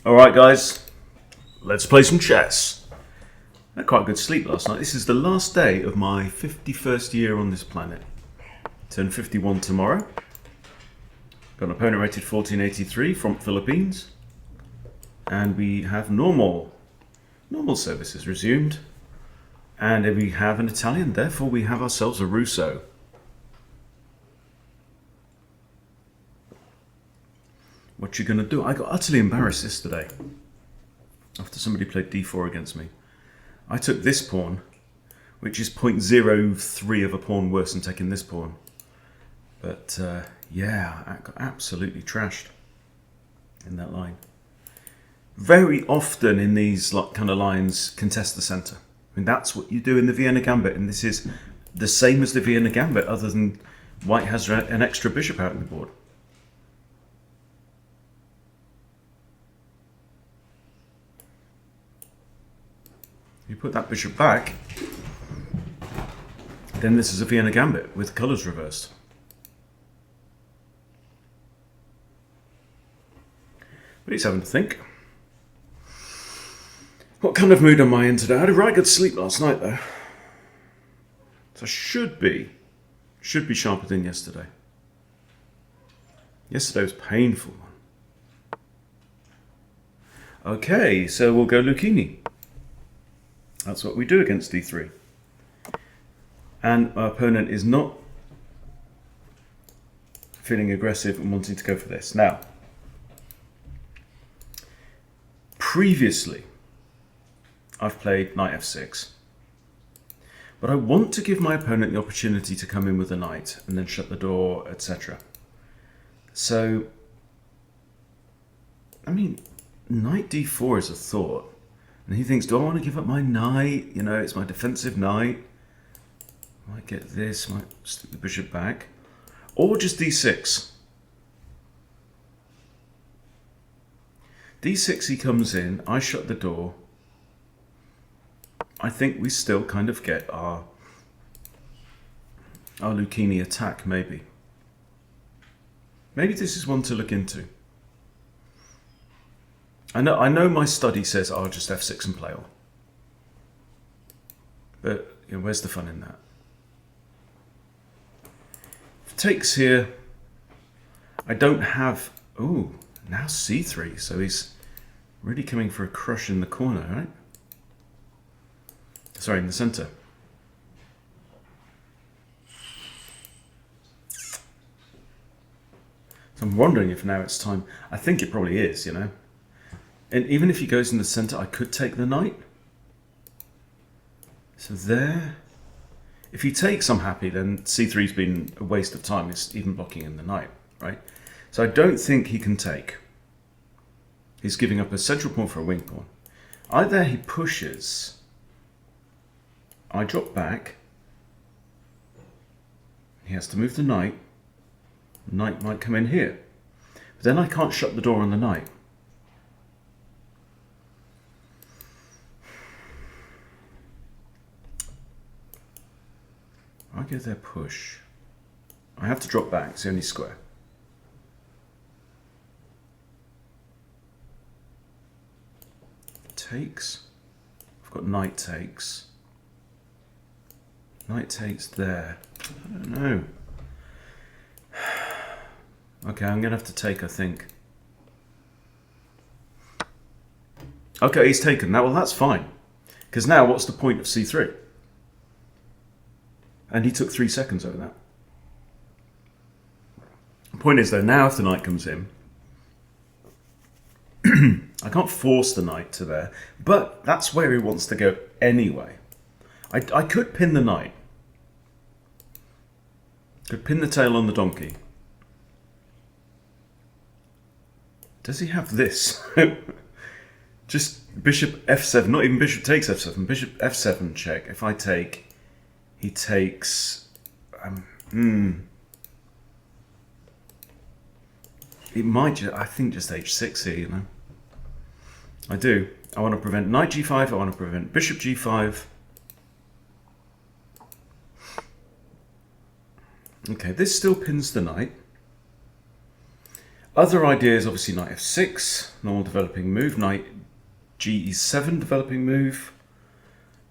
Alright guys, let's play some chess. I had quite a good sleep last night. This is the last day of my 51st year on this planet. Turn 51 tomorrow. Got an opponent rated 1483 from Philippines. And we have normal services resumed. And we have an Italian, therefore we have ourselves a Rousseau. What you gonna do? I got utterly embarrassed yesterday after somebody played d4 against me. I took this pawn, which is 0.03 of a pawn worse than taking this pawn. But yeah, I got absolutely trashed in that line. Very often in these kind of lines, contest the center. I mean, that's what you do in the Vienna gambit, and this is the same as the Vienna gambit, other than white has an extra bishop out on the board. You put that bishop back, then this is a Vienna gambit with colours reversed. But he's having to think. What kind of mood am I in today? I had a right good sleep last night though. So I should be sharper than yesterday. Yesterday was painful. Okay, so we'll go Lucchini. That's what we do against d3. And our opponent is not feeling aggressive and wanting to go for this. Now, previously, I've played knight f6. But I want to give my opponent the opportunity to come in with a knight and then shut the door, etc. So, I mean, knight d4 is a thought. And he thinks, do I want to give up my knight? You know, it's my defensive knight. Might get this, might stick the bishop back. Or just d6. d6 he comes in, I shut the door. I think we still kind of get our Lucchini attack, maybe. Maybe this is one to look into. I know my study says I'll just f6 and play on. But you know, where's the fun in that? Takes here. I don't have... Ooh, now c3. So he's really coming for a crush in the corner, right? Sorry, in the center. So I'm wondering if now it's time. I think it probably is, you know. And even if he goes in the center, I could take the knight. So there. If he takes, I'm happy, then c3's been a waste of time. It's even blocking in the knight, right? So I don't think he can take. He's giving up a central pawn for a wing pawn. Either he pushes. I drop back. He has to move the knight. The knight might come in here. But then I can't shut the door on the knight. I go there, push. I have to drop back, it's the only square. Takes. I've got knight takes. Knight takes there. I don't know. Okay, I'm going to have to take, I think. Okay, he's taken that. Well, that's fine. Because now, what's the point of c3? And he took 3 seconds over that. The point is, though, now if the knight comes in, I can't force the knight to there, but that's where he wants to go anyway. I could pin the knight. Could pin the tail on the donkey. Does he have this? Just bishop f7, not even bishop takes f7, bishop f7 check. If I take... He takes, It might just, I think just h6 here, you know. I do. I want to prevent knight g5, I want to prevent bishop g5. Okay, this still pins the knight. Other ideas, obviously knight f6, normal developing move, knight ge7 developing move.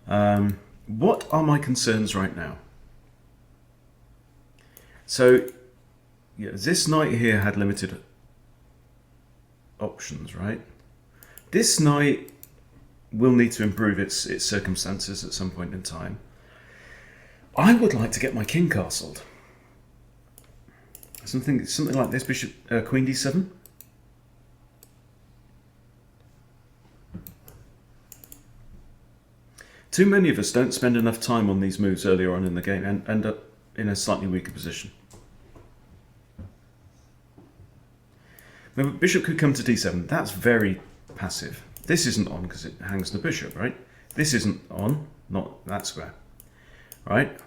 What are my concerns right now? So, yeah, this knight here had limited options, right? This knight will need to improve its circumstances at some point in time. I would like to get my king castled. Something like this, bishop, queen d7. Too many of us don't spend enough time on these moves earlier on in the game and end up in a slightly weaker position. Now, bishop could come to d7. That's very passive. This isn't on because it hangs the bishop, right? This isn't on, not that square, right?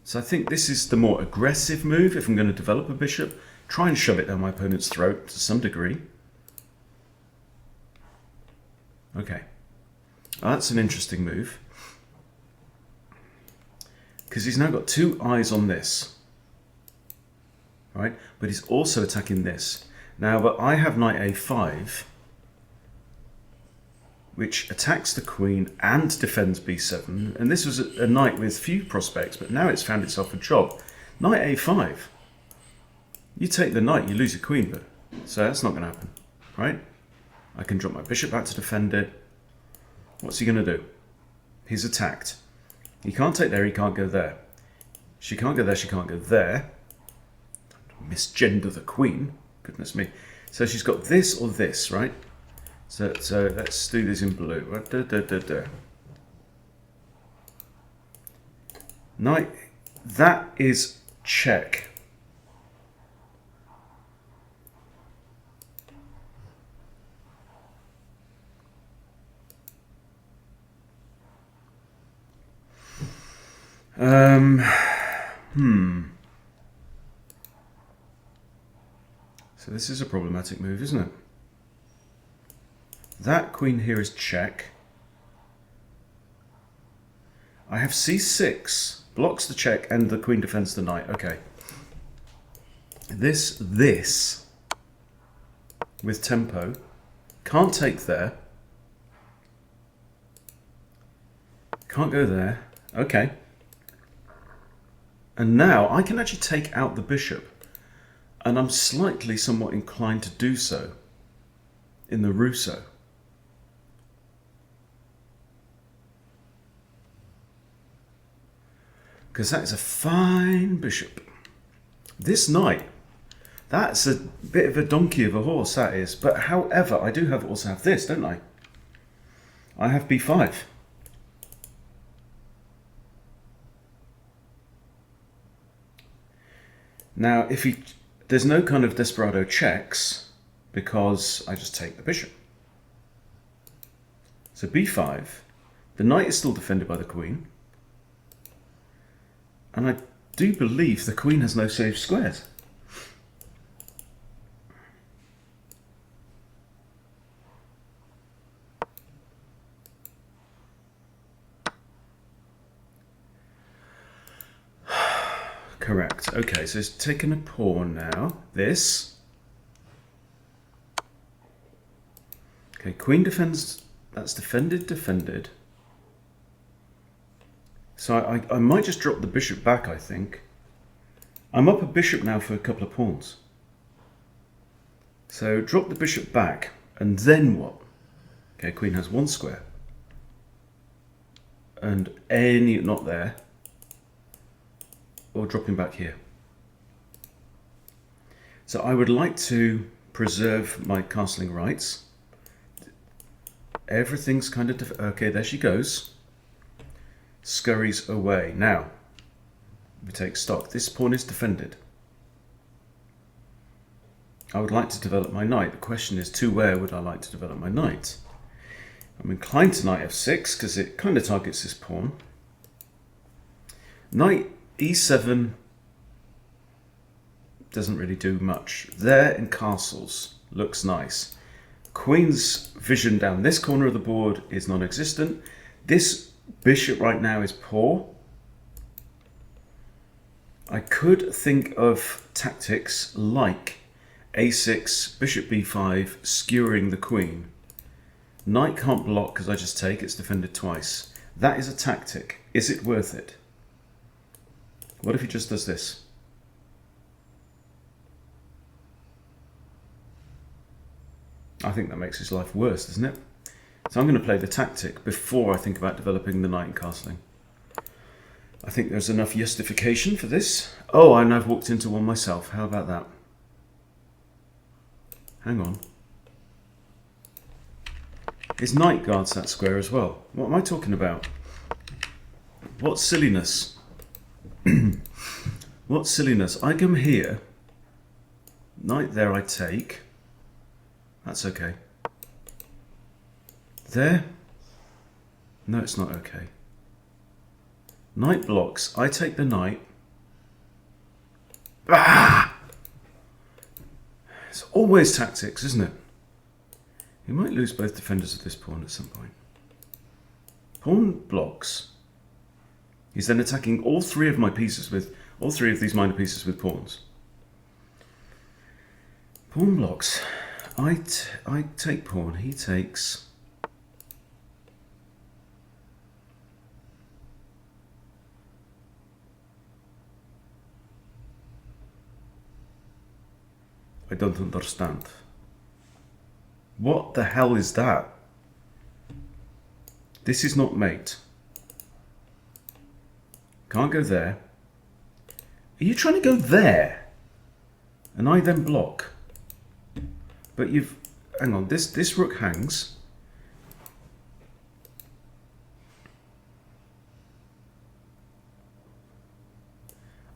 So I think this is the more aggressive move if I'm going to develop a bishop. Try and shove it down my opponent's throat to some degree. Okay. That's an interesting move. Because he's now got two eyes on this. Right? But he's also attacking this. Now, but I have knight a5, which attacks the queen and defends b7. And this was a knight with few prospects, but now it's found itself a job. Knight a5. You take the knight, you lose your queen, but so that's not going to happen, right? I can drop my bishop back to defend it. What's he going to do? He's attacked. He can't take there, he can't go there. She can't go there, she can't go there. Misgender the queen. Goodness me. So she's got this or this, right? So let's do this in blue. Knight, that is check. So this is a problematic move, isn't it? That queen here is check. I have c6, blocks the check, and the queen defends the knight. Okay. This with tempo, can't take there. Can't go there. Okay. And now I can actually take out the bishop. And I'm slightly somewhat inclined to do so in the Rousseau. Because that is a fine bishop. This knight, that's a bit of a donkey of a horse, that is. But however, I do also have this, don't I? I have b5. Now, there's no kind of desperado checks because I just take the bishop. So b5, the knight is still defended by the queen. And I do believe the queen has no safe squares. Correct. Okay, so it's taken a pawn now. This. Okay, queen defends. That's defended. So I might just drop the bishop back, I think. I'm up a bishop now for a couple of pawns. So drop the bishop back, and then what? Okay, queen has one square. And not there. Or dropping back here. So I would like to preserve my castling rights. Everything's kind of... okay, there she goes. Scurries away. Now, we take stock. This pawn is defended. I would like to develop my knight. The question is, to where would I like to develop my knight? I'm inclined to knight f6 because it kind of targets this pawn. Knight e7 doesn't really do much. There in castles looks nice. Queen's vision down this corner of the board is non-existent. This bishop right now is poor. I could think of tactics like a6, bishop b5, skewering the queen. Knight can't block because I just take, it's defended twice. That is a tactic. Is it worth it? What if he just does this? I think that makes his life worse, doesn't it? So I'm going to play the tactic before I think about developing the knight and castling. I think there's enough justification for this. Oh, and I've walked into one myself. How about that? Hang on. His knight guards that square as well. What am I talking about? What silliness. What silliness. I come here. Knight there I take. That's okay. There? No, it's not okay. Knight blocks. I take the knight. Ah! It's always tactics, isn't it? He might lose both defenders of this pawn at some point. Pawn blocks. He's then attacking all three of these minor pieces with pawns. Pawn blocks. I take pawn. He takes. I don't understand. What the hell is that? This is not mate. Can't go there. Are you trying to go there? And I then block. But you've... Hang on, this rook hangs.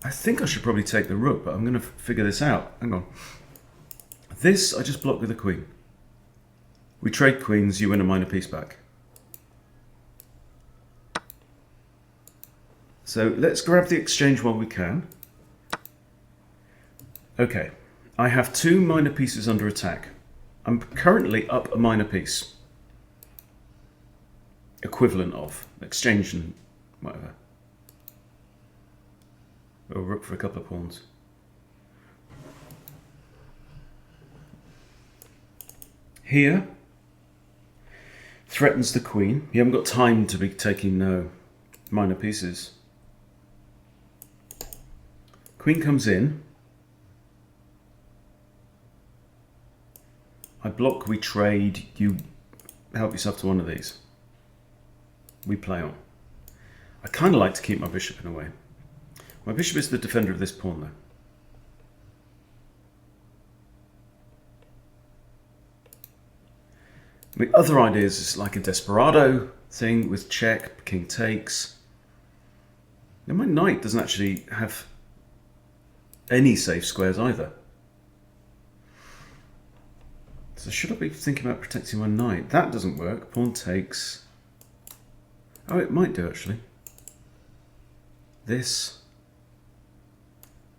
I think I should probably take the rook, but I'm going to figure this out. Hang on. This, I just block with the queen. We trade queens, you win a minor piece back. So let's grab the exchange while we can. Okay, I have two minor pieces under attack. I'm currently up a minor piece. Equivalent of. Exchange and whatever. Or rook for a couple of pawns. Here threatens the queen. You haven't got time to be taking no minor pieces. Queen comes in. I block, we trade, you help yourself to one of these. We play on. I kind of like to keep my bishop in a way. My bishop is the defender of this pawn though. The other ideas is like a desperado thing with check, king takes. Now my knight doesn't actually have any safe squares either. So should I be thinking about protecting my knight? That doesn't work. Pawn takes. Oh, it might do actually. This.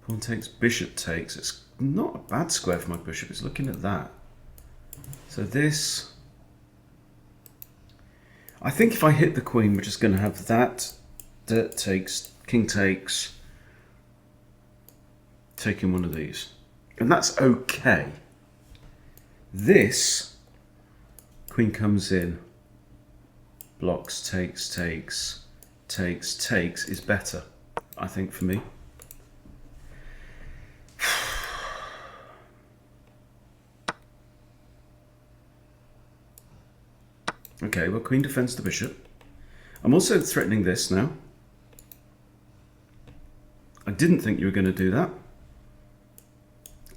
Pawn takes, bishop takes. It's not a bad square for my bishop. It's looking at that. So this. I think if I hit the queen, we're just going to have that. That takes, king takes. Taking one of these. And that's okay. This, queen comes in, blocks, takes, takes, takes, takes is better, I think, for me. Okay, well, queen defends the bishop. I'm also threatening this now. I didn't think you were going to do that.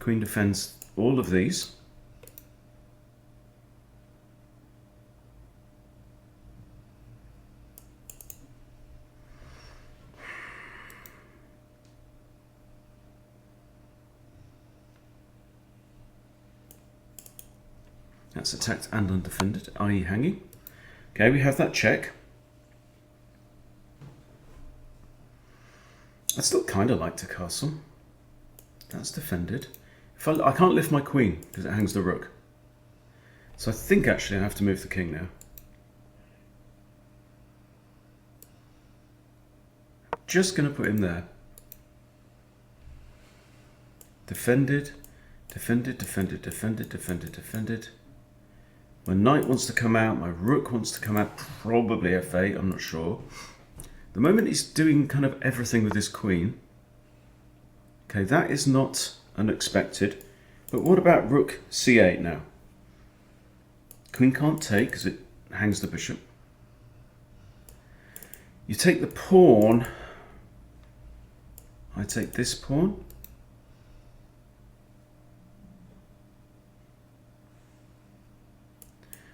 Queen defends all of these. That's attacked and undefended, i.e. hanging. Okay, we have that check. I still kind of like to castle. That's defended. If I can't lift my queen because it hangs the rook. So I think actually I have to move the king now. Just going to put him there. Defended, Defended, defended, defended, defended, defended. My knight wants to come out, my rook wants to come out, probably f8, I'm not sure. The moment he's doing kind of everything with his queen. Okay, that is not unexpected. But what about rook c8 now? Queen can't take because it hangs the bishop. You take the pawn. I take this pawn.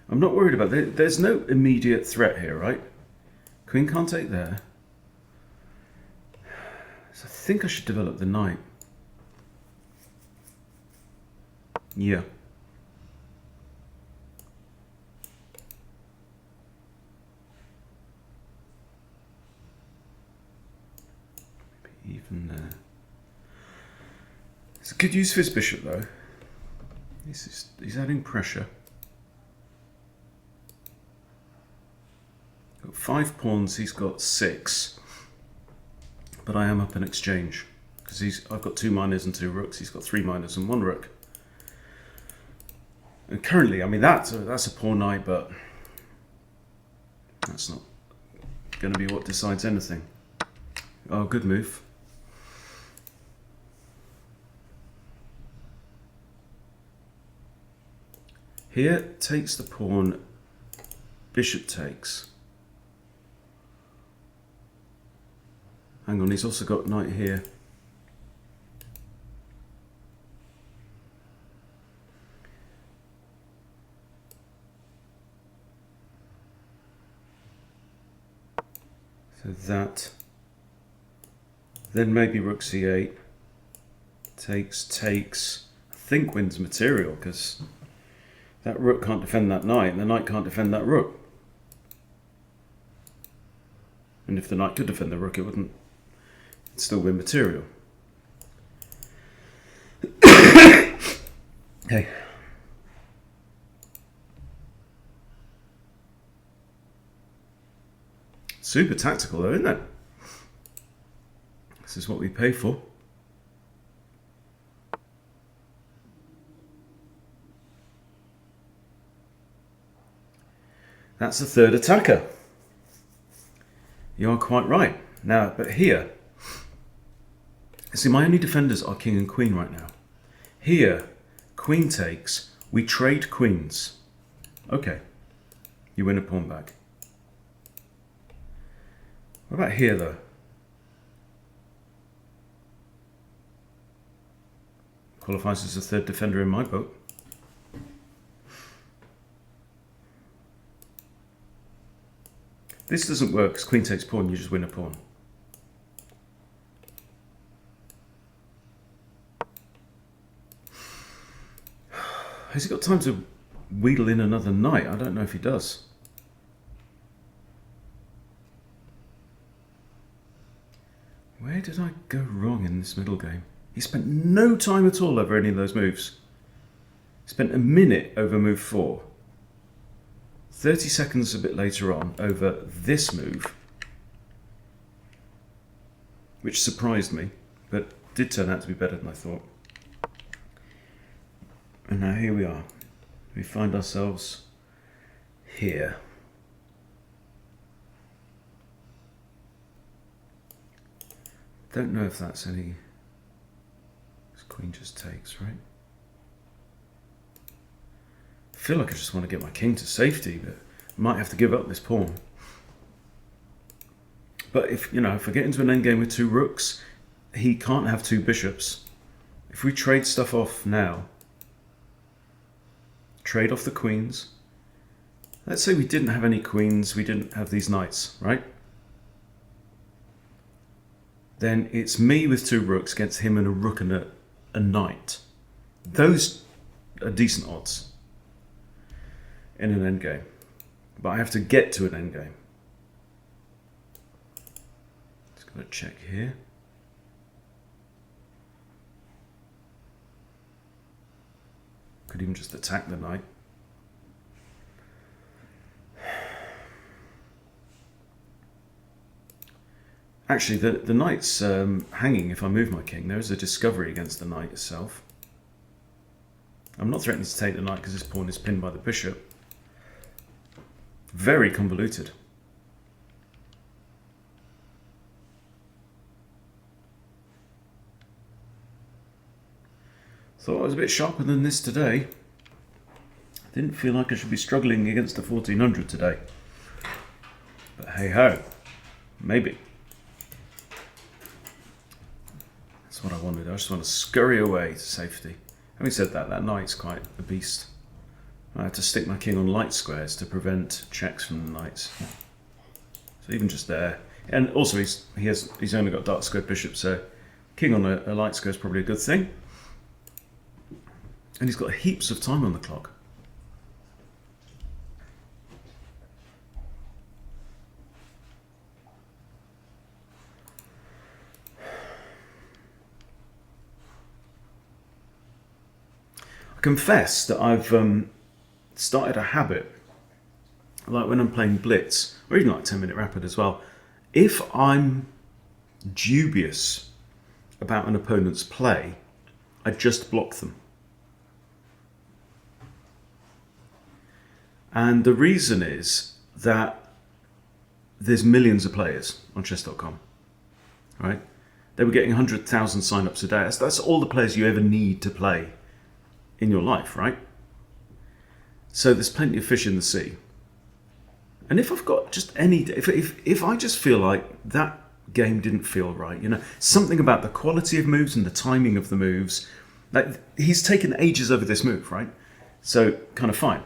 I'm not worried about it. There's no immediate threat here, right? Queen can't take there. So I think I should develop the knight. Yeah. Maybe even there. It's a good use for his bishop though. He's adding pressure. Got 5 pawns, he's got 6. But I am up in exchange. Because I've got 2 minors and 2 rooks, he's got 3 minors and 1 rook. And currently, I mean, that's a poor knight, but that's not going to be what decides anything. Oh, good move. Here, takes the pawn, bishop takes. Hang on, he's also got knight here. So that, then maybe rook c8, takes, I think wins material, because that rook can't defend that knight, and the knight can't defend that rook. And if the knight could defend the rook, it'd still win material. Okay. Super tactical though, isn't it? This is what we pay for. That's the third attacker. You are quite right. Now, but here, see, my only defenders are king and queen right now. Here, queen takes, we trade queens. Okay, you win a pawn back. What about here though? Qualifies as a third defender in my book. This doesn't work because queen takes pawn, you just win a pawn. Has he got time to wheedle in another knight? I don't know if he does. Where did I go wrong in this middle game? He spent no time at all over any of those moves. He spent a minute over move 4. 30 seconds a bit later on over this move, which surprised me, but did turn out to be better than I thought. And now here we are. We find ourselves here. Don't know if that's any... This queen just takes, right? I feel like I just want to get my king to safety, but I might have to give up this pawn. But if I get into an endgame with 2 rooks, he can't have 2 bishops. If we trade stuff off now, trade off the queens. Let's say we didn't have any queens, we didn't have these knights, right? Then it's me with 2 rooks against him and a rook and a knight. Those are decent odds in an endgame. But I have to get to an endgame. Just got to check here. Could even just attack the knight. Actually, the knight's hanging if I move my king. There is a discovery against the knight itself. I'm not threatening to take the knight because this pawn is pinned by the bishop. Very convoluted. Thought I was a bit sharper than this today. Didn't feel like I should be struggling against a 1400 today. But hey ho, maybe. That's what I wanted. I just want to scurry away to safety. Having said that, that knight's quite a beast. I have to stick my king on light squares to prevent checks from the knights. So even just there. And also he's only got dark squared bishop, so king on a light square is probably a good thing. And he's got heaps of time on the clock. I confess that I've started a habit, like when I'm playing Blitz, or even like 10-minute Rapid as well, if I'm dubious about an opponent's play, I just block them. And the reason is that there's millions of players on chess.com, right? They were getting 100,000 sign-ups a day. That's all the players you ever need to play in your life, right? So there's plenty of fish in the sea. And if I've got just any, if I just feel like that game didn't feel right, you know, something about the quality of moves and the timing of the moves, like he's taken ages over this move, right? So kind of fine.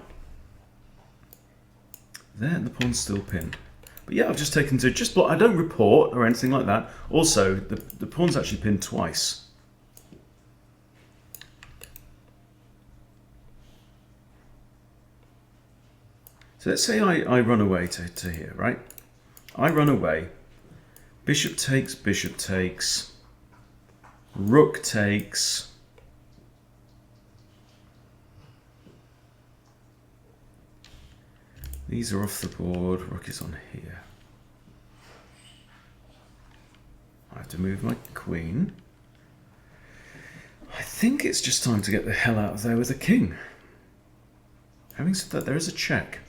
There, the pawn's still pinned. But yeah, I've just taken to just block. I don't report or anything like that. Also, the pawn's actually pinned twice. So let's say I run away to here, right? I run away. Bishop takes, rook takes. These are off the board, rook is on here. I have to move my queen. I think it's just time to get the hell out of there with a king. Having said that, there is a check.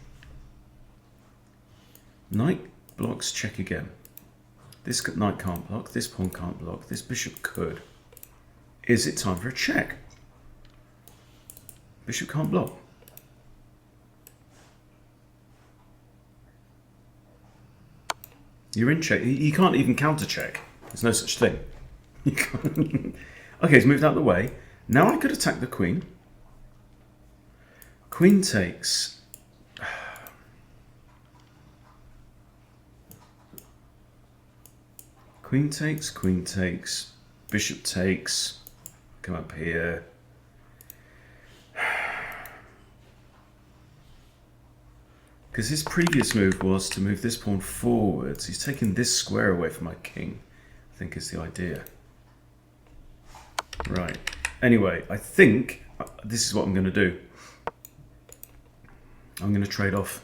Knight blocks, check again. This knight can't block, this pawn can't block, this bishop could. Is it time for a check? Bishop can't block. You're in check. He can't even counter check. There's no such thing. Okay, he's moved out of the way. Now I could attack the queen. Queen takes. Queen takes, bishop takes. Come up here. Because his previous move was to move this pawn forwards. He's taken this square away from my king, I think is the idea. Right. Anyway, I think this is what I'm going to do. I'm going to trade off.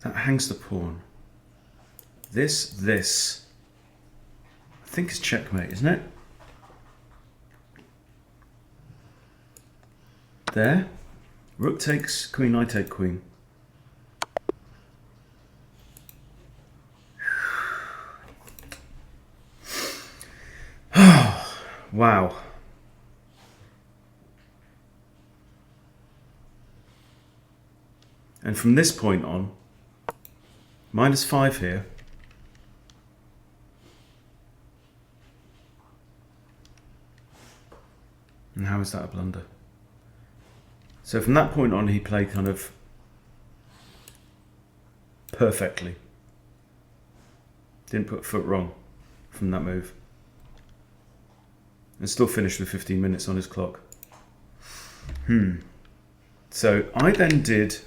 That hangs the pawn. This. I think is checkmate, isn't it? There. Rook takes queen, I take queen. Wow. And from this point on, -5 here. And how is that a blunder? So from that point on, he played kind of perfectly. Didn't put a foot wrong from that move. And still finished with 15 minutes on his clock. So I then did...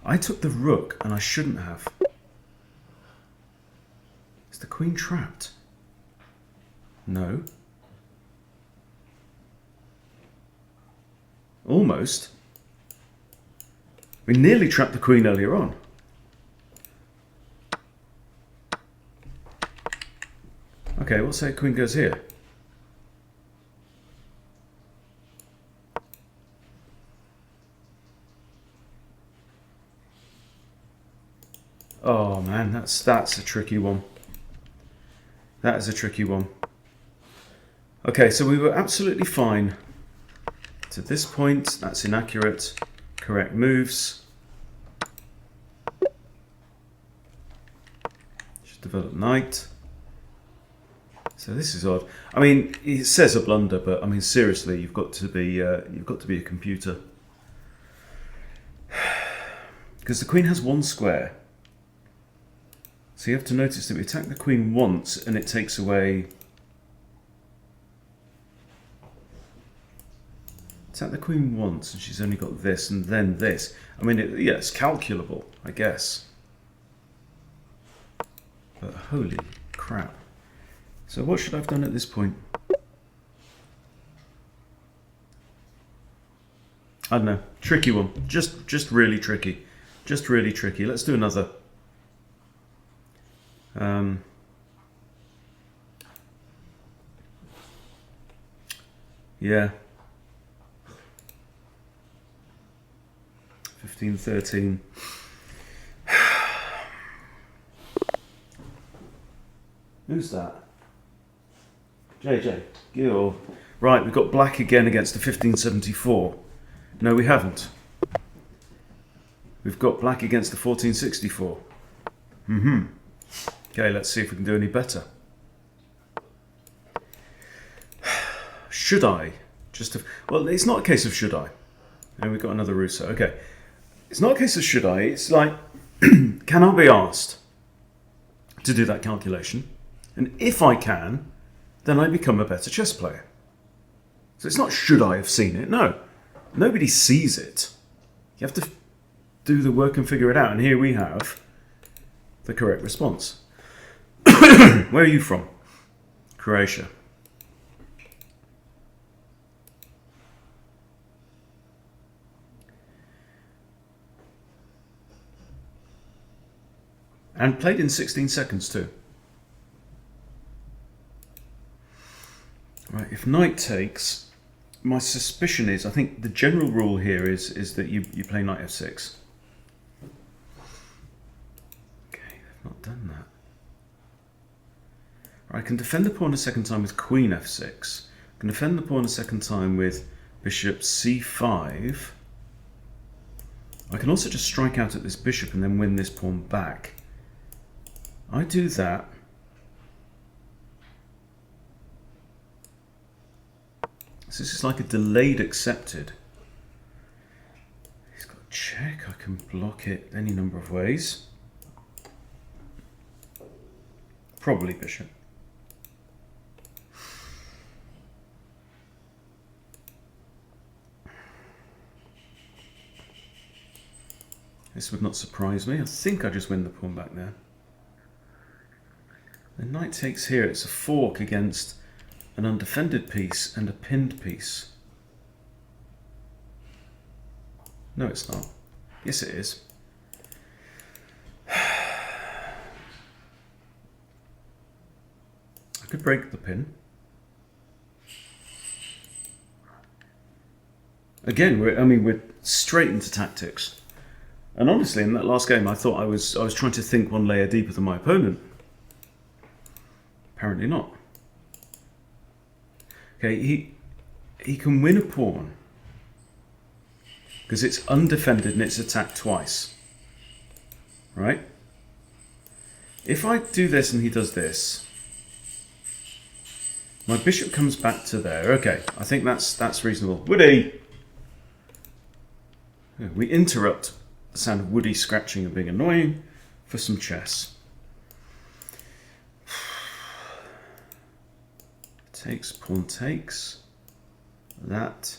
I took the rook, and I shouldn't have. Is the queen trapped? No. Almost. We nearly trapped the queen earlier on. Okay, we'll say queen goes here. That's a tricky one. That is a tricky one. Okay, so we were absolutely fine to this point. That's inaccurate. Correct moves. Should develop knight. So this is odd. I mean, it says a blunder, but I mean seriously, you've got to be a computer. Because the queen has one square. So you have to notice that we attack the queen once and it takes away... Attack the queen once and she's only got this and then this. I mean, yeah, it's calculable, I guess. But holy crap. So what should I have done at this point? I don't know. Tricky one. Just really tricky. Just really tricky. Let's do another. Yeah. 15, 13. Who's that? JJ. Gil. Right, we've got black again against the 1574. No, we haven't. We've got black against the 1464. Okay, let's see if we can do any better. Should I? Well, it's not a case of should I. And we've got another Rousseau. Okay. It's not a case of should I. It's like, can I be asked to do that calculation? And if I can, then I become a better chess player. So it's not should I have seen it. No. Nobody sees it. You have to do the work and figure it out. And here we have the correct response. Where are you from? Croatia. And played in 16 seconds too. Right, if knight takes, my suspicion is, I think the general rule here is that you play knight f6. Okay, they've not done that. Right, I can defend the pawn a second time with queen f6. I can defend the pawn a second time with bishop c5. I can also just strike out at this bishop and then win this pawn back. I do that. So this is like a delayed accepted. He's got check. I can block it any number of ways. Probably bishop. This would not surprise me. I think I just win the pawn back there. The knight takes here. It's a fork against an undefended piece and a pinned piece. No, it's not. Yes, it is. I could break the pin. Again, we're straight into tactics. And honestly, in that last game, I thought I was trying to think one layer deeper than my opponent. Apparently not. Okay, he can win a pawn because it's undefended and it's attacked twice. Right? If I do this and he does this, my bishop comes back to there. Okay, I think that's reasonable. Woody! We interrupt the sound of Woody scratching and being annoying for some chess. Takes, pawn takes. That.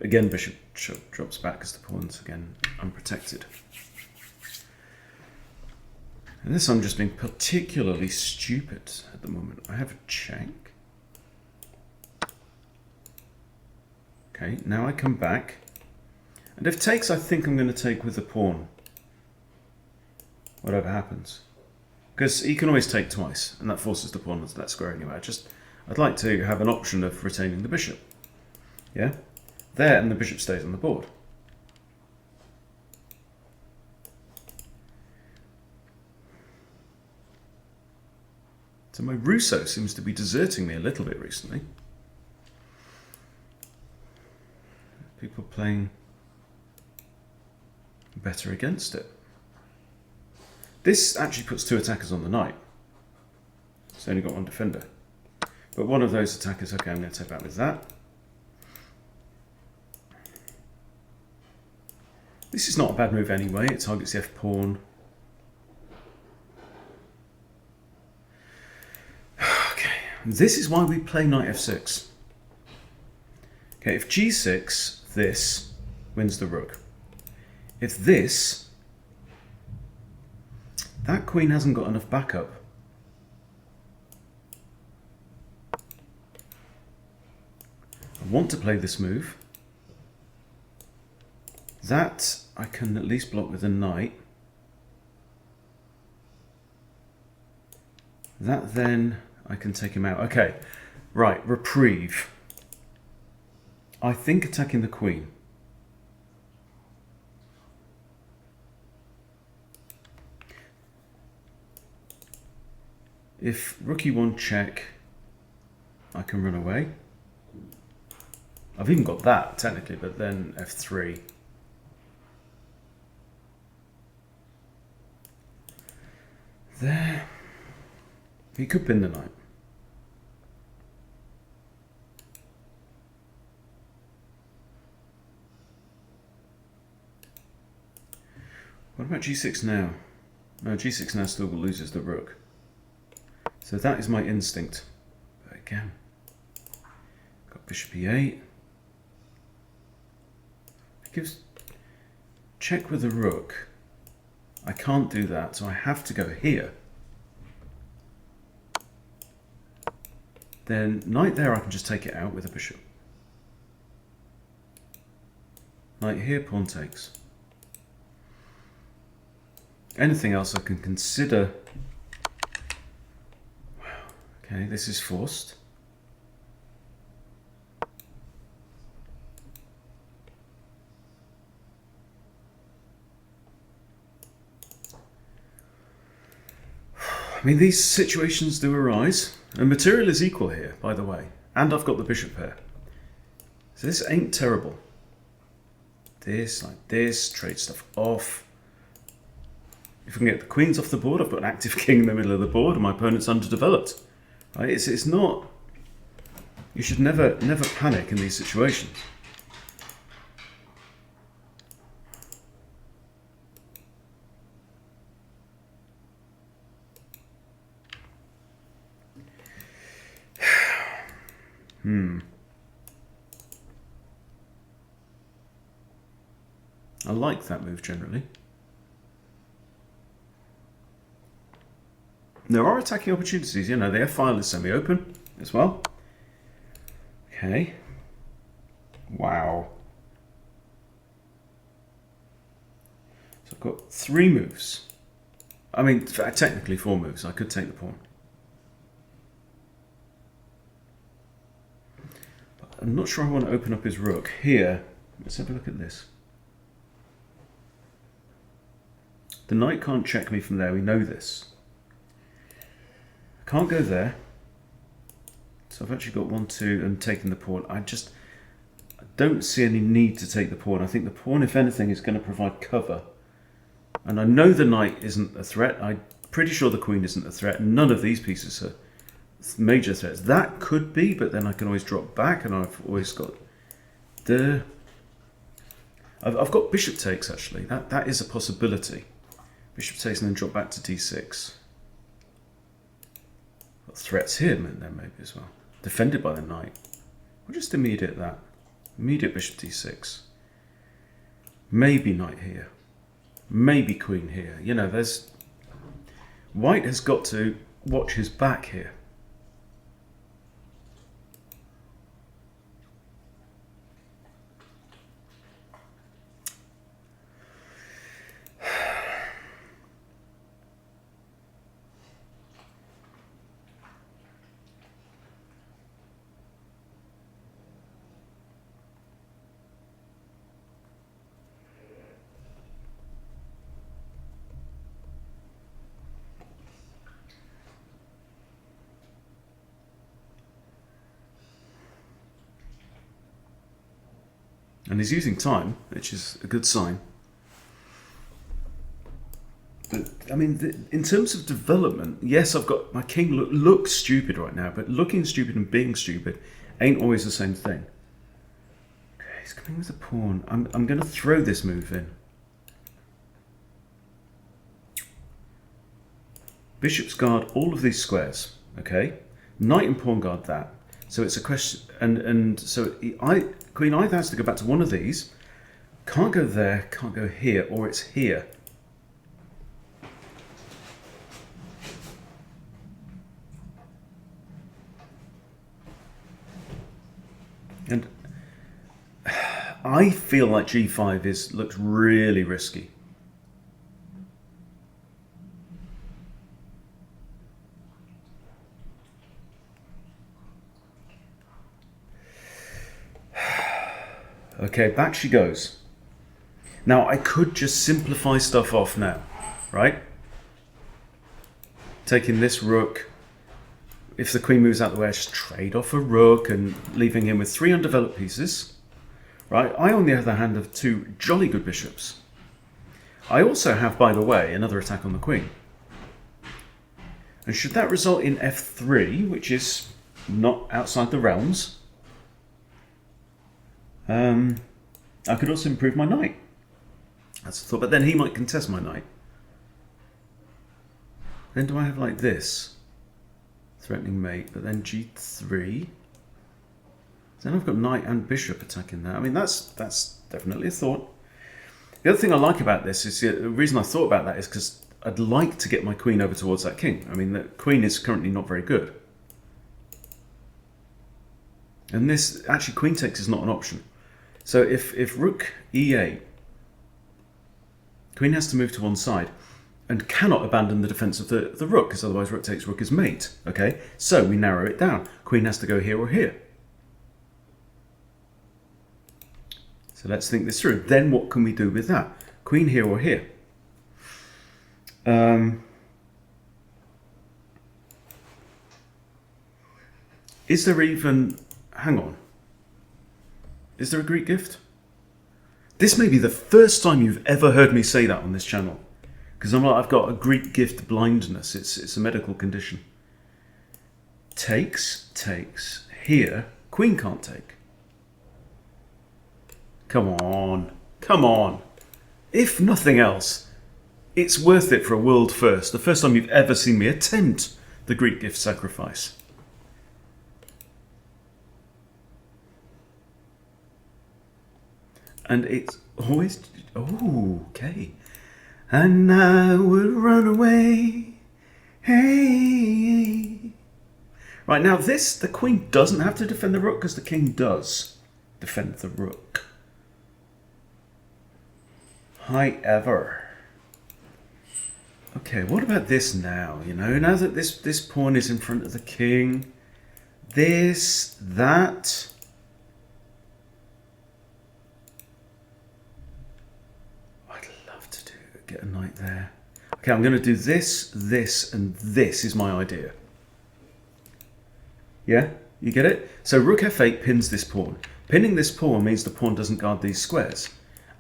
Again, bishop drops back because the pawn's again unprotected. And this I'm just being particularly stupid at the moment. I have a check. Okay, now I come back. And if takes, I think I'm going to take with the pawn. Whatever happens. Because he can always take twice, and that forces the pawn onto that square anyway. I'd like to have an option of retaining the bishop. Yeah? There, and the bishop stays on the board. So my Rousseau seems to be deserting me a little bit recently. People playing better against it. This actually puts 2 attackers on the knight. It's only got 1 defender. But one of those attackers, okay, I'm going to take that with that. This is not a bad move anyway. It targets the f-pawn. Okay, this is why we play knight f6. Okay, if g6, this wins the rook. If this, that queen hasn't got enough backup. I want to play this move. That I can at least block with a knight. That then I can take him out. Okay, right, reprieve. I think attacking the queen. If rook e1 check, I can run away. I've even got that technically, but then f3. There. He could pin the knight. What about g6 now? No, g6 now still loses the rook. So that is my instinct. But again, got bishop e8. It gives check with the rook. I can't do that, so I have to go here. Then knight there, I can just take it out with a bishop. Knight here, pawn takes. Anything else I can consider. Wow. Okay, this is forced. I mean, these situations do arise. And material is equal here, by the way. And I've got the bishop pair. So this ain't terrible. This, like this, trade stuff off. If we can get the queens off the board, I've got an active king in the middle of the board and my opponent's underdeveloped. Right? It's not... You should never panic in these situations. I like that move generally. There are attacking opportunities, you know, the f-file is semi-open as well. Okay. Wow. So I've got 3 moves. I mean, technically 4 moves. I could take the pawn. But I'm not sure I want to open up his rook. Here, let's have a look at this. The knight can't check me from there, we know this. I can't go there. So I've actually got 1, 2 and taking the pawn. I don't see any need to take the pawn. I think the pawn, if anything, is going to provide cover. And I know the knight isn't a threat. I'm pretty sure the queen isn't a threat. None of these pieces are major threats. That could be, but then I can always drop back and I've always got the... I've got bishop takes, actually. That is a possibility. Bishop takes and then drop back to d6. Got threats here then maybe as well. Defended by the knight. We'll just immediate that. Immediate bishop d6. Maybe knight here. Maybe queen here. You know, there's... White has got to watch his back here. And he's using time, which is a good sign. But, I mean, in terms of development, yes, I've got my king looks stupid right now, but looking stupid and being stupid ain't always the same thing. Okay, he's coming with a pawn. I'm going to throw this move in. Bishops guard all of these squares, okay? Knight and pawn guard that. So it's a question, and so queen either has to go back to one of these, can't go there, can't go here, or it's here. And I feel like g5 looks really risky. Okay, back she goes. Now I could just simplify stuff off now, right? Taking this rook. If the queen moves out the way, I just trade off a rook and leaving him with 3 undeveloped pieces. Right? I, on the other hand, have 2 jolly good bishops. I also have, by the way, another attack on the queen. And should that result in f3, which is not outside the realms, I could also improve my knight. That's the thought, but then he might contest my knight. Then do I have like this? Threatening mate, but then g3. Then I've got knight and bishop attacking that. I mean, that's definitely a thought. The other thing I like about this is, the reason I thought about that is because I'd like to get my queen over towards that king. I mean, the queen is currently not very good. And this, actually, queen takes is not an option. So if rook e8, queen has to move to one side and cannot abandon the defense of the rook, because otherwise rook takes rook as mate. Okay, so we narrow it down. Queen has to go here or here. So let's think this through. Then what can we do with that? Queen here or here? Is there even... Hang on. Is there a Greek gift? This may be the first time you've ever heard me say that on this channel. Because I've got a Greek gift blindness. It's a medical condition. Takes. Here, queen can't take. Come on. Come on. If nothing else, it's worth it for a world first. The first time you've ever seen me attempt the Greek gift sacrifice. And it's always... Oh, okay. And I would run away. Hey. Right, now this, the queen doesn't have to defend the rook because the king does defend the rook. However. Okay, what about this now? You know, now that this pawn is in front of the king. This, that... Get a knight there. Okay, I'm going to do this, this, and this is my idea. Yeah? You get it? So rook f8 pins this pawn. Pinning this pawn means the pawn doesn't guard these squares.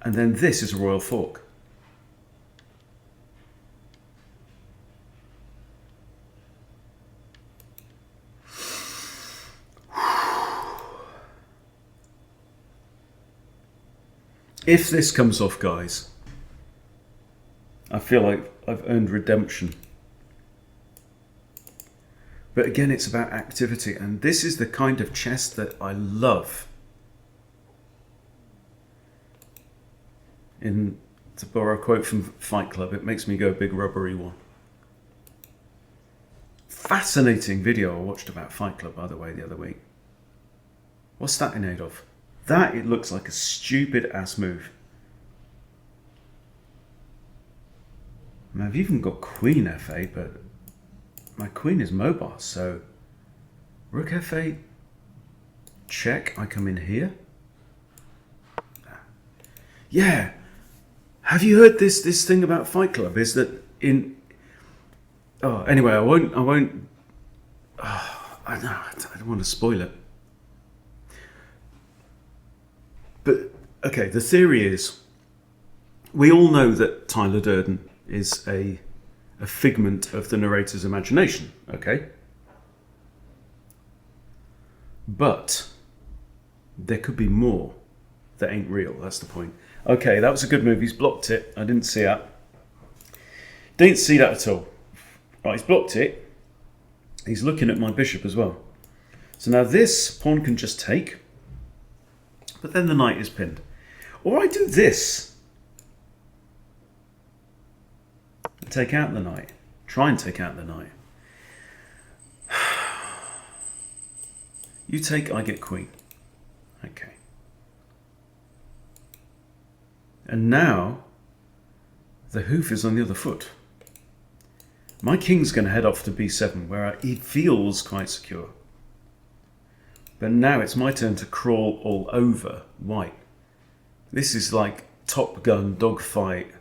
And then this is a royal fork. If this comes off, guys, I feel like I've earned redemption. But again, it's about activity, and this is the kind of chess that I love. To borrow a quote from Fight Club, it makes me go big rubbery one. Fascinating video I watched about Fight Club, by the way, the other week. What's that in aid of? That, it looks like a stupid ass move. I've even got queen f8, but my queen is mobile, so rook f8, check, I come in here. Yeah, have you heard this thing about Fight Club? Is that in... Oh, anyway, I won't... Oh, I don't want to spoil it. But Okay, the theory is, we all know that Tyler Durden is a figment of the narrator's imagination, okay? But there could be more that ain't real, that's the point. Okay, that was a good move. He's blocked it. I didn't see that. Didn't see that at all. Right, he's blocked it. He's looking at my bishop as well. So now this pawn can just take, but then the knight is pinned. Or I do this and take out the knight. Try and take out the knight. You take, I get queen. Okay. And now the hoof is on the other foot. My king's going to head off to b7, where he feels quite secure. But now it's my turn to crawl all over white. This is like Top Gun dogfight.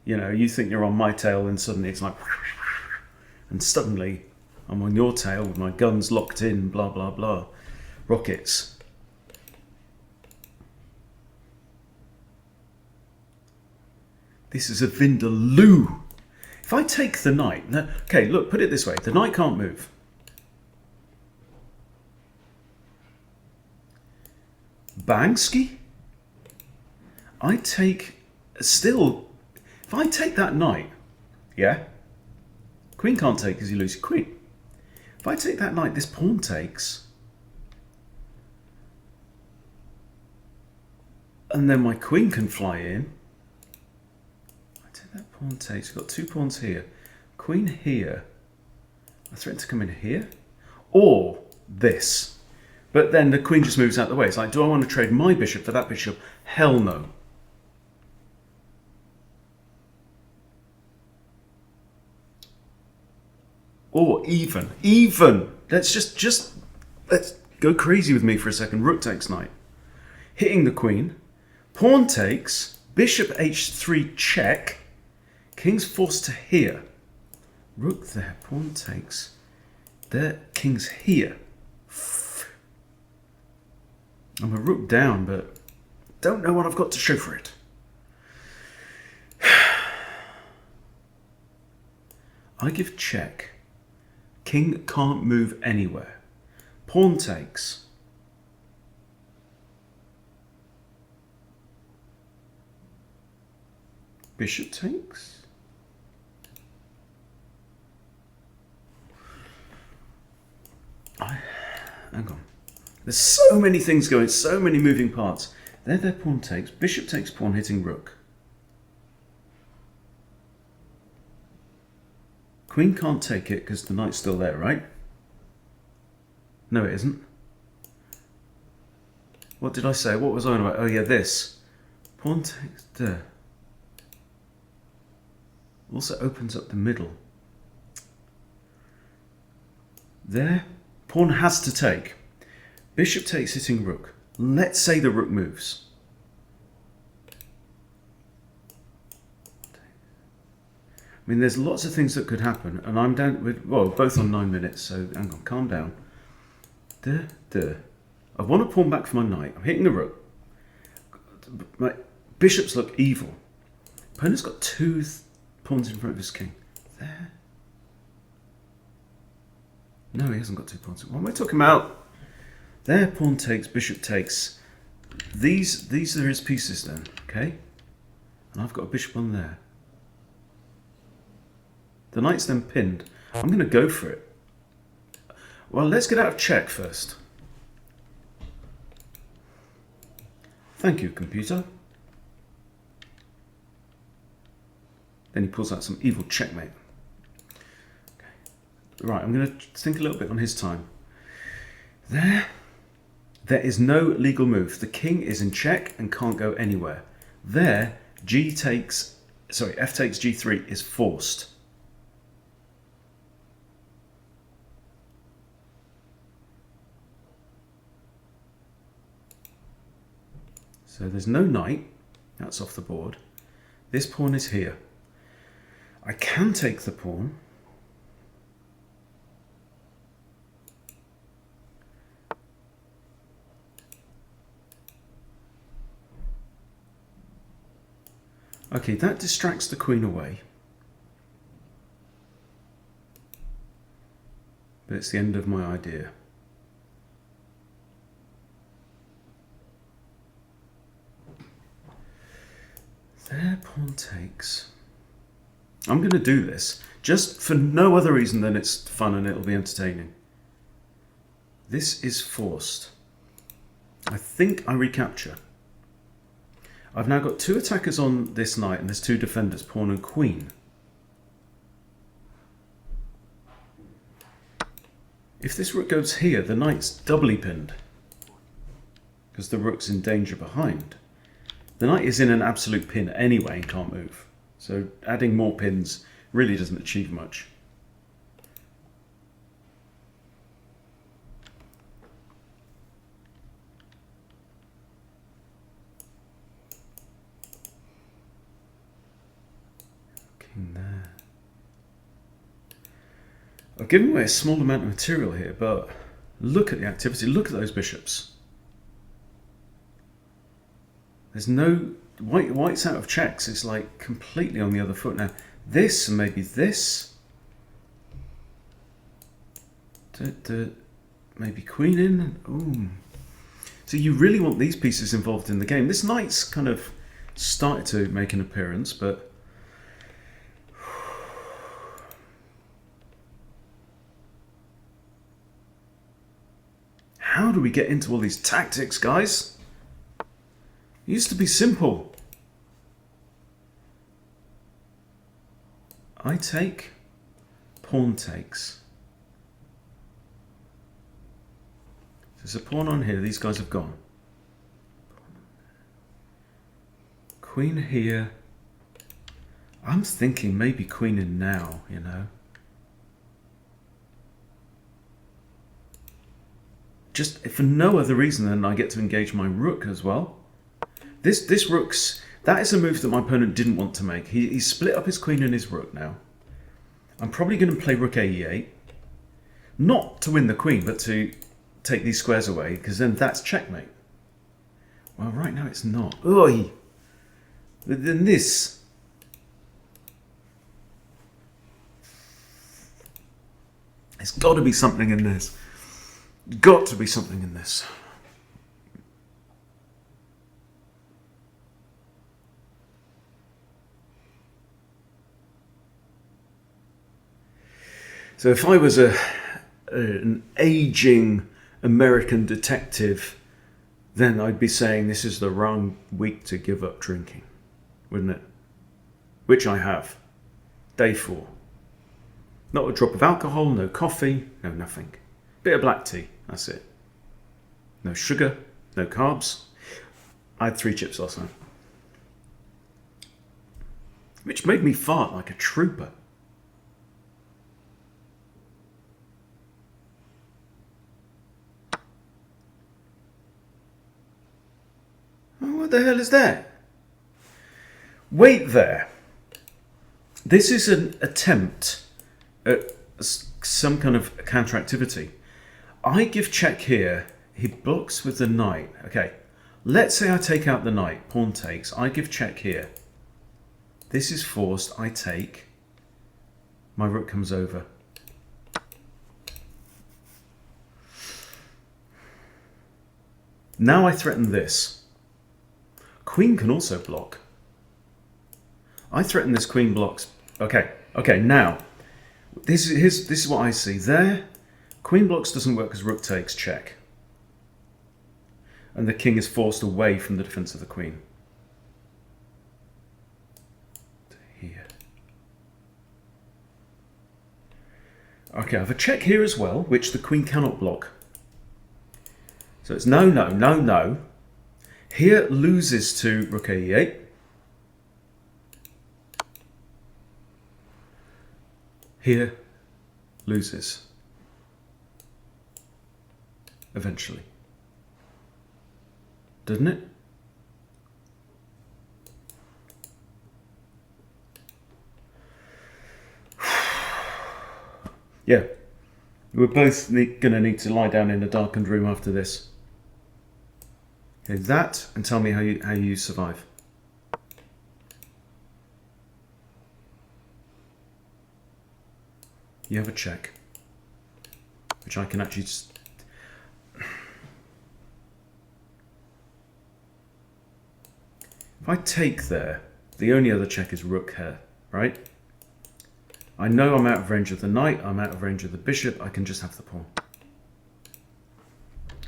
You know, you think you're on my tail, and suddenly it's like, and suddenly I'm on your tail with my guns locked in, blah, blah, blah. Rockets. This is a vindaloo. If I take the knight, okay, look, put it this way. The knight can't move. Bangsky? I take, still, if I take that knight, yeah? Queen can't take because you lose your queen. If I take that knight, this pawn takes. And then my queen can fly in. I take that pawn takes, you've got two pawns here. Queen here. I threaten to come in here. Or this. But then the queen just moves out of the way. It's like, do I want to trade my bishop for that bishop? Hell no. Or even, let's let's go crazy with me for a second. Rook takes knight. Hitting the queen. Pawn takes. Bishop h3 check. King's forced to here. Rook there. Pawn takes. There. King's here. I'm a rook down, but don't know what I've got to show for it. I give check. King can't move anywhere. Pawn takes. Bishop takes. Hang on. There's so many things going, so many moving parts. There, their pawn takes. Bishop takes pawn, hitting rook. Queen can't take it because the knight's still there, right? No, it isn't. What did I say? What was I on about? Oh yeah, this. Pawn takes there. Also opens up the middle. There. Pawn has to take. Bishop takes, hitting rook. Let's say the rook moves. I mean, there's lots of things that could happen, and I'm down with, well, both on 9 minutes, so hang on, calm down. I want a pawn back for my knight. I'm hitting the rook. My bishops look evil. Opponent's got two pawns in front of his king. There. No, he hasn't got two pawns. What am I talking about? There, pawn takes, bishop takes. These are his pieces then, okay? And I've got a bishop on there. The knight's then pinned. I'm going to go for it. Well, let's get out of check first. Thank you, computer. Then he pulls out some evil checkmate. Okay. Right, I'm going to think a little bit on his time. There is no legal move. The king is in check and can't go anywhere. There, f takes g3 is forced. So there's no knight. That's off the board. This pawn is here. I can take the pawn. Okay, that distracts the queen away. But it's the end of my idea. There, pawn takes. I'm going to do this just for no other reason than it's fun and it'll be entertaining. This is forced. I think I recapture. I've now got 2 attackers on this knight and there's 2 defenders, pawn and queen. If this rook goes here, the knight's doubly pinned because the rook's in danger behind. The knight is in an absolute pin anyway and can't move. So adding more pins really doesn't achieve much. King there. I've given away a small amount of material here, but look at the activity. Look at those bishops. There's no... White's out of checks. It's like completely on the other foot now. This and maybe this. Maybe queen in. Ooh. So you really want these pieces involved in the game. This knight's kind of started to make an appearance, but... How do we get into all these tactics, guys? It used to be simple. I take, pawn takes. There's a pawn on here, these guys have gone. Queen here. I'm thinking maybe queen in now, you know. Just for no other reason than I get to engage my rook as well. This rook's... That is a move that my opponent didn't want to make. He split up his queen and his rook now. I'm probably going to play rook a8. Not to win the queen, but to take these squares away, because then that's checkmate. Well, right now it's not. Oi! But then this... There's got to be something in this. Got to be something in this. So if I was an aging American detective, then I'd be saying this is the wrong week to give up drinking, wouldn't it? Which I have. Day 4. Not a drop of alcohol, no coffee, no nothing. Bit of black tea, that's it. No sugar, no carbs. I had 3 chips last night. Which made me fart like a trooper. What the hell is that? Wait there. This is an attempt at some kind of counter-activity. I give check here. He blocks with the knight. Okay, let's say I take out the knight. Pawn takes. I give check here. This is forced. I take. My rook comes over. Now I threaten this. Queen can also block. I threaten this queen blocks. Okay, now, this is what I see. There, queen blocks doesn't work because rook takes, check. And the king is forced away from the defense of the queen. Here. Okay, I have a check here as well, which the queen cannot block. So it's no, no, no, no. Here loses to rook a8. Here loses. Eventually. Doesn't it? Yeah. We're both going to need to lie down in a darkened room after this. Okay, that, and tell me how you survive. You have a check, which I can actually just... If I take there, the only other check is rook here, right? I know I'm out of range of the knight, I'm out of range of the bishop, I can just have the pawn.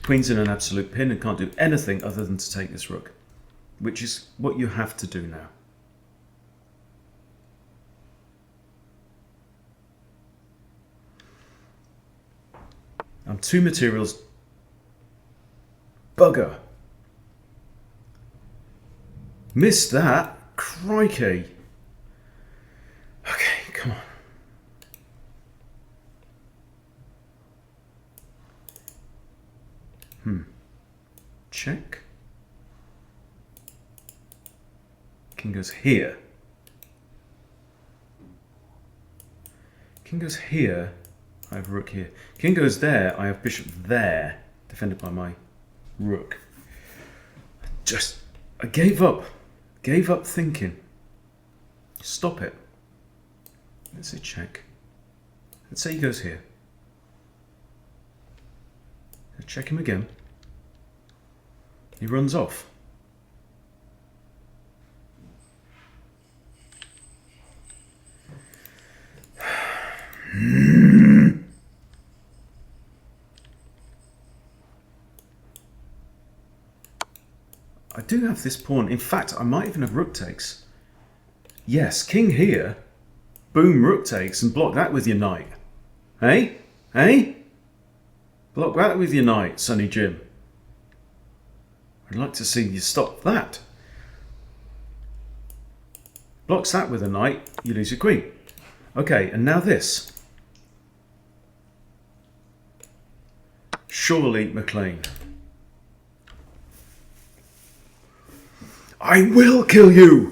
Queen's in an absolute pin and can't do anything other than to take this rook, which is what you have to do now. I'm 2 materials. Bugger. Missed that. Crikey. Okay, come on. Check. King goes here. King goes here. I have rook here. King goes there. I have bishop there, defended by my rook. I gave up. Gave up thinking. Stop it. Let's say check. Let's say he goes here. Check him again. He runs off. I do have this pawn. In fact, I might even have rook takes. Yes, king here. Boom, rook takes, and block that with your knight. Hey? Hey? Block that with your knight, Sonny Jim. I'd like to see you stop that. Blocks that with a knight, you lose your queen. Okay, and now this. Surely MacLean. I will kill you!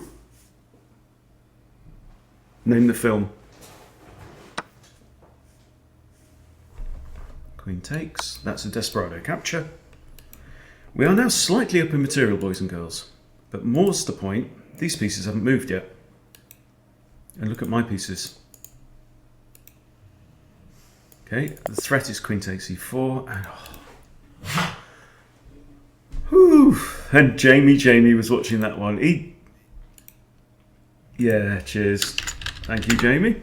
Name the film. Queen takes. That's a desperado capture. We are now slightly up in material, boys and girls. But more's the point, these pieces haven't moved yet. And look at my pieces. Okay, the threat is queen takes e4. And, whew, and Jamie was watching that one. Yeah, cheers. Thank you, Jamie.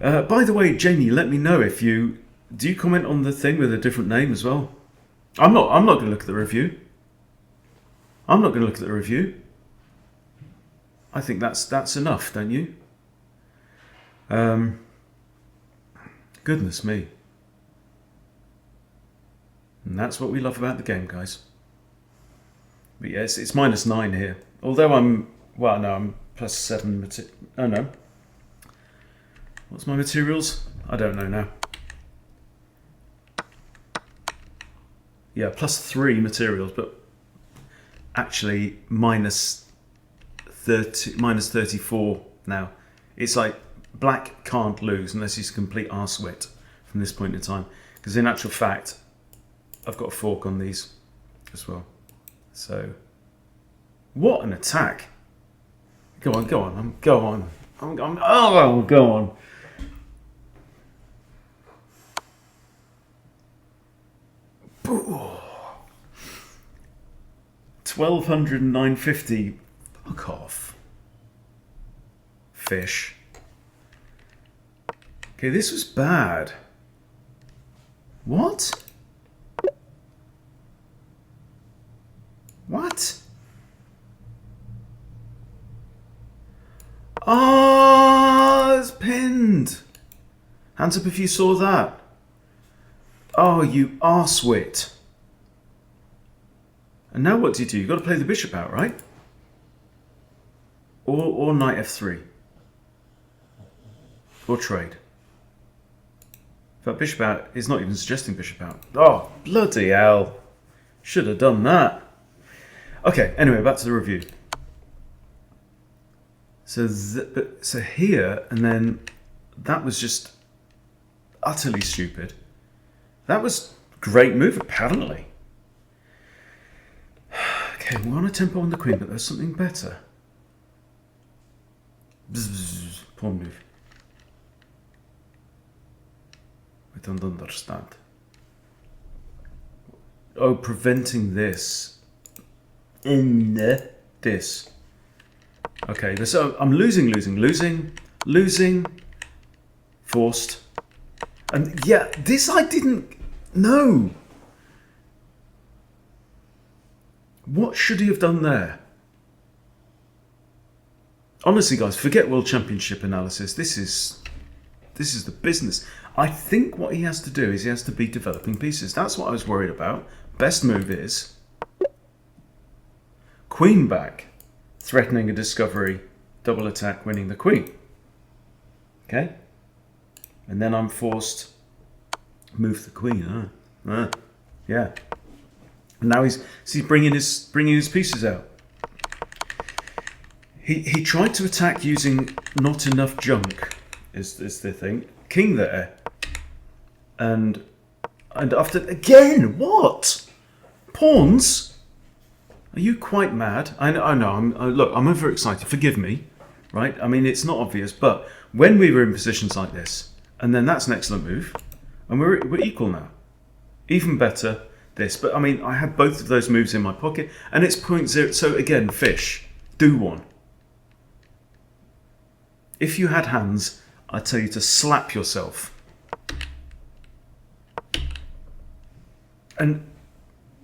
By the way, Jamie, let me know if do you comment on the thing with a different name as well? I'm not going to look at the review. I'm not going to look at the review. I think that's enough, don't you? Goodness me. And that's what we love about the game, guys. But yes, it's -9 here. Although I'm +7. Oh no. What's my materials? I don't know now. Yeah, +3 materials, but actually -34 now. It's like black can't lose unless he's a complete arsewit from this point in time. Because in actual fact, I've got a fork on these as well. So, what an attack! Go on, go on, go on. Oh, go on. Ooh. 1200 and 950. Fuck off. Fish. Okay, this was bad. What? What? Ah, it's pinned. Hands up if you saw that. Oh, you arsewit. And now what do? You've got to play the bishop out, right? Or knight f3. Or trade. In fact, bishop out is not even suggesting bishop out. Oh, bloody hell. Should have done that. Okay, anyway, back to the review. So here, and then that was just utterly stupid. That was a great move, apparently. Okay, we're on a tempo on the queen, but there's something better. Bzz, pawn move. I don't understand. Oh, preventing this. In this. Okay, so I'm losing. Forced. And yeah, this I didn't know. What should he have done there? Honestly, guys, forget World Championship analysis. This is the business. I think what he has to do is he has to be developing pieces. That's what I was worried about. Best move is queen back, threatening a discovery, double attack, winning the queen. Okay? And then I'm forced move the queen. Yeah. And now he's bringing his pieces out. He tried to attack using not enough junk, is the thing. King there. And after again, what? Pawns? Are you quite mad? I know. Look, I'm overexcited. Forgive me, right? I mean, it's not obvious, but when we were in positions like this, and then that's an excellent move, and we're equal now. Even better, this. But I mean, I had both of those moves in my pocket, and it's 0.0. So again, fish, do one. If you had hands, I'd tell you to slap yourself. And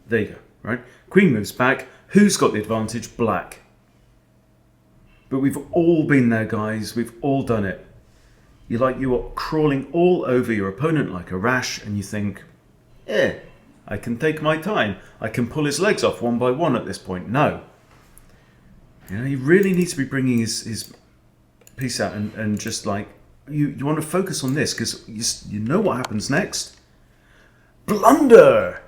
there you go, right? Queen moves back. Who's got the advantage? Black. But we've all been there, guys. We've all done it. You are crawling all over your opponent like a rash, and you think, I can take my time. I can pull his legs off one by one at this point. No. He really needs to be bringing his piece out and just like, you want to focus on this because you know what happens next. Blunder!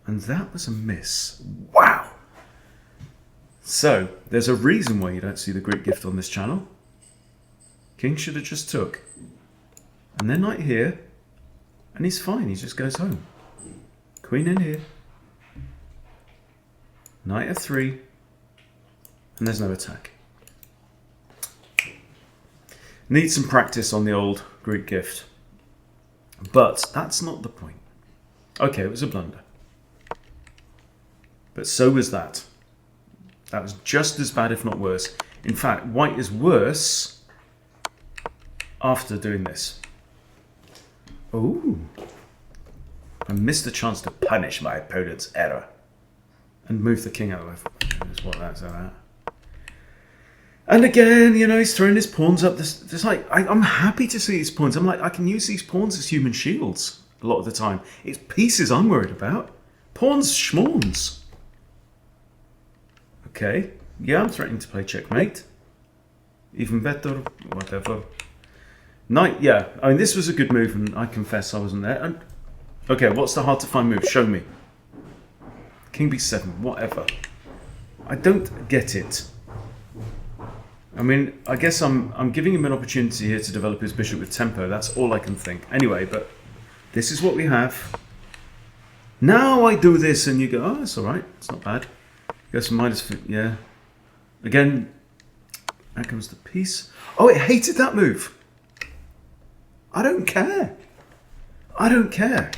And that was a miss. Wow! So, there's a reason why you don't see the Greek gift on this channel. King should have just took. And then knight here. And he's fine, he just goes home. Queen in here. Knight f3. And there's no attack. Need some practice on the old Greek gift. But that's not the point. Okay, it was a blunder. But so was that. That was just as bad, if not worse. In fact, white is worse after doing this. Ooh. I missed the chance to punish my opponent's error. And move the king out of the way. That's what that's about. And again, he's throwing his pawns up. There's like, I'm happy to see these pawns. I'm like, I can use these pawns as human shields a lot of the time. It's pieces I'm worried about. Pawns, schmawns. Okay. Yeah, I'm threatening to play checkmate. Even better, whatever. Knight, yeah. I mean, this was a good move, and I confess I wasn't there. And okay, what's the hard to find move? Show me. King b7, whatever. I don't get it. I mean, I guess I'm giving him an opportunity here to develop his bishop with tempo. That's all I can think. Anyway, but this is what we have. Now I do this, and you go, oh, that's all right. It's not bad. Goes from yeah. Again, there comes the piece. Oh, it hated that move. I don't care. I don't care.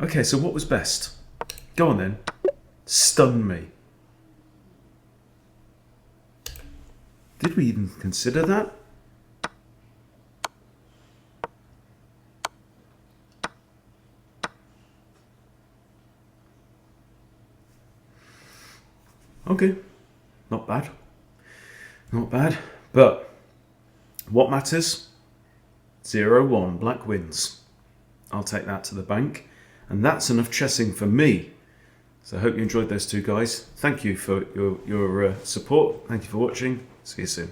Okay, so what was best? Go on then. Stun me. Did we even consider that? Okay, not bad. Not bad. But what matters? 0-1, black wins. I'll take that to the bank. And that's enough chessing for me. So I hope you enjoyed those two guys. Thank you for your support. Thank you for watching. See you soon.